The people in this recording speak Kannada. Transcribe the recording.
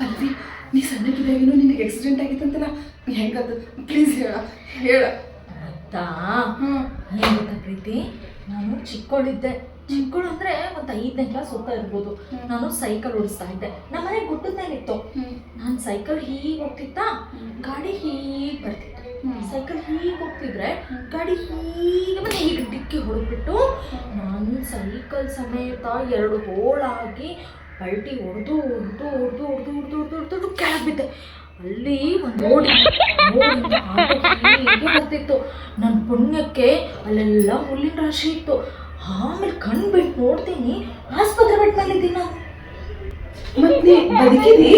ಅಲ್ವಿ ನೀ ಸಣ್ಣಕ್ಕಿದ್ದಾಗೇನು ನಿನಗೆ ಆಕ್ಸಿಡೆಂಟ್ ಆಗಿತ್ತಂತಲ್ಲ ಹೆಂಗದು ಪ್ಲೀಸ್ ಹೇಳ ಗೊತ್ತಾ? ಏನು ಗೊತ್ತಾ ಪ್ರೀತಿ, ನಾನು ಚಿಕ್ಕವಳಿದ್ದೆ. ಚಿಕ್ಕವಳು ಅಂದರೆ ಒಂದು 5ನೇ ಕ್ಲಾಸ್ ಓದ್ತಾ ಇರ್ಬೋದು. ನಾನು ಸೈಕಲ್ ಓಡಿಸ್ತಾ ಇದ್ದೆ. ನಮ್ಮ ಮನೆ ಗುಡ್ಡದ ಮೇಲಿತ್ತು. ನಾನು ಸೈಕಲ್ ಹೀಗೆ ಹೋಗ್ತಿತ್ತಾ, ಗಾಡಿ ಹೀಗೆ ಬರ್ತಿತ್ತು. ಸೈಕಲ್ ಹೀಗೆ ಹೋಗ್ತಿದ್ರೆ ಗಾಡಿ ಹೀಗೆ ಬಂದು ಹೀಗೆ ಡಿಕ್ಕಿ ಹೊಡೆದ್ಬಿಟ್ಟು ನಾನು ಸೈಕಲ್ ಸಮೇತ 2 ಹೋಳಾಗಿ ಪಲ್ಟಿ ಹೊಡೆದು ಕೆಳಗೆ ಬಿದ್ದೆ. ಅಲ್ಲಿ ಒಂದು ಹೀಗೆ ಬರ್ತಿತ್ತು. ನನ್ನ ಪುಣ್ಯಕ್ಕೆ ಅಲ್ಲೆಲ್ಲ ಹುಲ್ಲಿನ ರಾಶಿ ಇತ್ತು. ಆಮೇಲೆ ಕಣ್ಣು ಬಿಟ್ಟು ನೋಡ್ತೀನಿ, ಆಸ್ಪತ್ರೆ ಬೆಡ್ ಮೇಲಿದ್ದೀನಿ ನಾನು. ಮತ್ತೆ ಬದುಕಿದಿ?